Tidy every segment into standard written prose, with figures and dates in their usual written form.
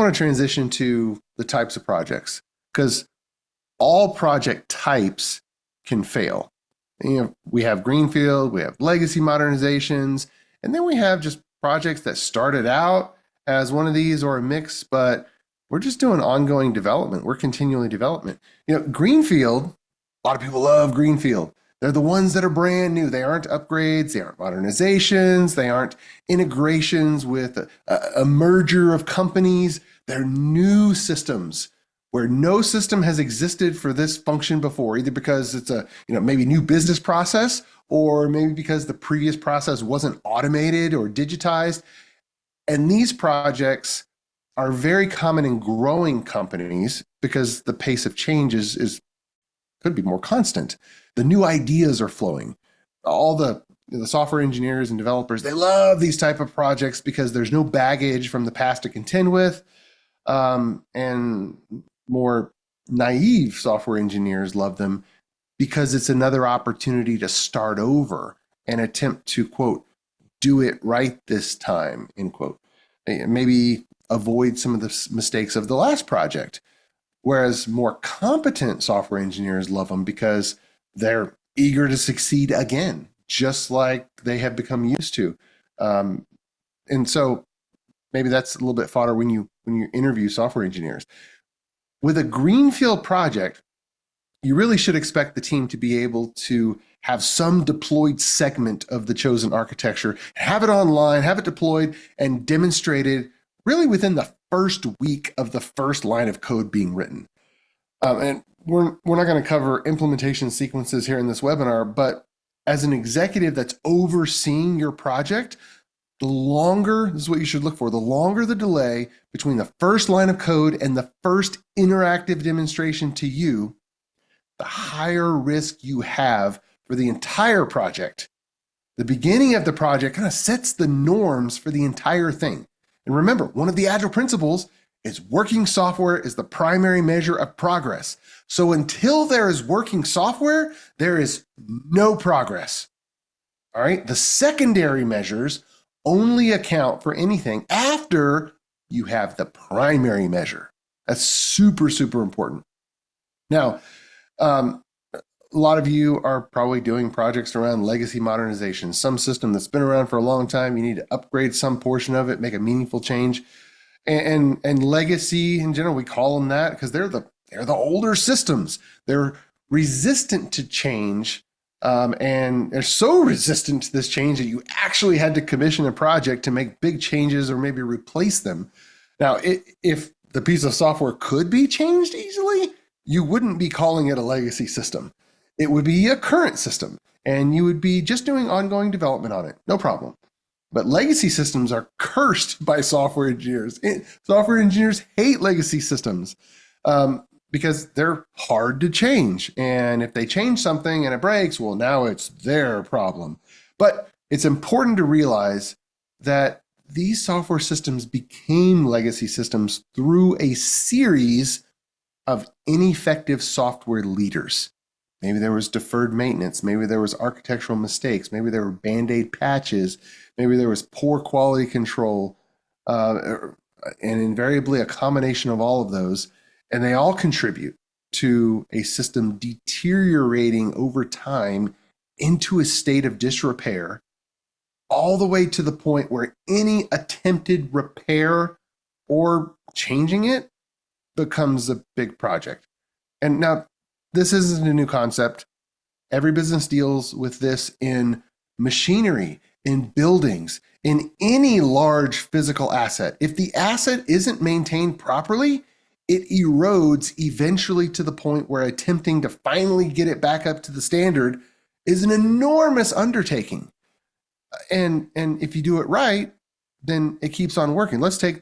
want to transition to the types of projects because all project types can fail. We have greenfield, we have legacy modernizations, and then we have just projects that started out as one of these or a mix, but we're just doing ongoing development. We're continually development. Greenfield, a lot of people love greenfield. They're the ones that are brand new. They aren't upgrades, they aren't modernizations, they aren't integrations with a merger of companies. They're new systems where no system has existed for this function before, either because it's a maybe new business process or maybe because the previous process wasn't automated or digitized. And these projects are very common in growing companies because the pace of change could be more constant. The new ideas are flowing. All the software engineers and developers, they love these type of projects because there's no baggage from the past to contend with. And more naive software engineers love them because it's another opportunity to start over and attempt to, quote, do it right this time, end quote. Maybe avoid some of the mistakes of the last project. Whereas more competent software engineers love them because they're eager to succeed again, just like they have become used to. And so maybe that's a little bit fodder when you interview software engineers. With a greenfield project, you really should expect the team to be able to have some deployed segment of the chosen architecture, have it online, have it deployed and demonstrated really within the first week of the first line of code being written. And we're not going to cover implementation sequences here in this webinar, but as an executive that's overseeing your project, the longer, this is what you should look for, the longer the delay between the first line of code and the first interactive demonstration to you, the higher risk you have for the entire project. The beginning of the project kind of sets the norms for the entire thing. And remember, one of the Agile principles is working software is the primary measure of progress. So until there is working software, there is no progress. All right, the secondary measures only account for anything after you have the primary measure. That's super, super important. Now, a lot of you are probably doing projects around legacy modernization, some system that's been around for a long time. You need to upgrade some portion of it, make a meaningful change. And legacy in general, we call them that because they're the older systems. They're resistant to change. And they're so resistant to this change that you actually had to commission a project to make big changes or maybe replace them. Now, if the piece of software could be changed easily, you wouldn't be calling it a legacy system. It would be a current system, and you would be just doing ongoing development on it. No problem. But legacy systems are cursed by software engineers. Software engineers hate legacy systems. Because they're hard to change. And if they change something and it breaks, well, now it's their problem. But it's important to realize that these software systems became legacy systems through a series of ineffective software leaders. Maybe there was deferred maintenance. Maybe there was architectural mistakes. Maybe there were Band-Aid patches. Maybe there was poor quality control. And invariably a combination of all of those. And they all contribute to a system deteriorating over time into a state of disrepair, all the way to the point where any attempted repair or changing it becomes a big project. And now, this isn't a new concept. Every business deals with this in machinery, in buildings, in any large physical asset. If the asset isn't maintained properly, it erodes eventually to the point where attempting to finally get it back up to the standard is an enormous undertaking. And if you do it right, then it keeps on working. Let's take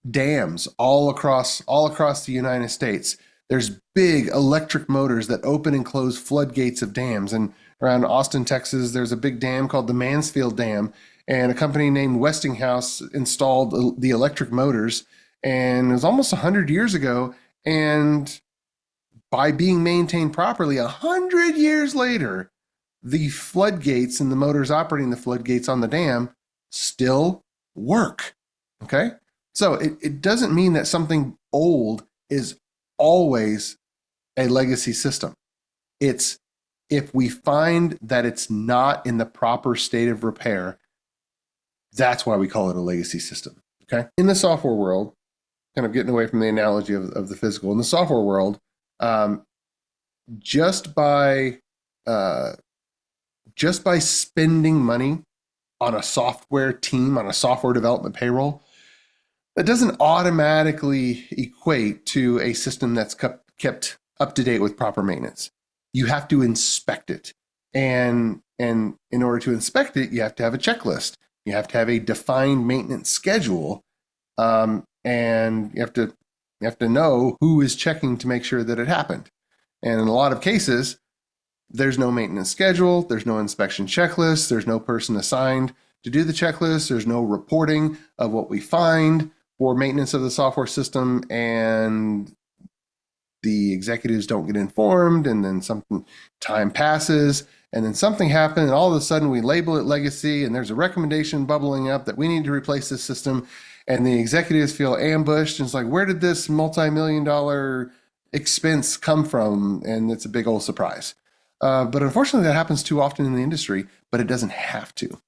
dams all across the United States. There's big electric motors that open and close floodgates of dams. And around Austin, Texas, there's a big dam called the Mansfield Dam. And a company named Westinghouse installed the electric motors, and it was almost 100 years ago. And by being maintained properly, 100 years later, the floodgates and the motors operating the floodgates on the dam still work. Okay. So it doesn't mean that something old is always a legacy system. It's if we find that it's not in the proper state of repair, that's why we call it a legacy system. Okay. In the software world, kind of getting away from the analogy of the physical, in the software world, um, just by uh, just by spending money on a software team, on a software development payroll, that doesn't automatically equate to a system that's kept up to date with proper maintenance. You have to inspect it. And in order to inspect it, you have to have a checklist. You have to have a defined maintenance schedule. And you have to know who is checking to make sure that it happened. And in a lot of cases, there's no maintenance schedule, there's no inspection checklist, there's no person assigned to do the checklist, there's no reporting of what we find for maintenance of the software system, and the executives don't get informed, and then something time passes, and then something happened, and all of a sudden we label it legacy, and there's a recommendation bubbling up that we need to replace this system, and the executives feel ambushed, and it's like, where did this multi-million-dollar expense come from? And it's a big old surprise. But unfortunately, that happens too often in the industry, but it doesn't have to.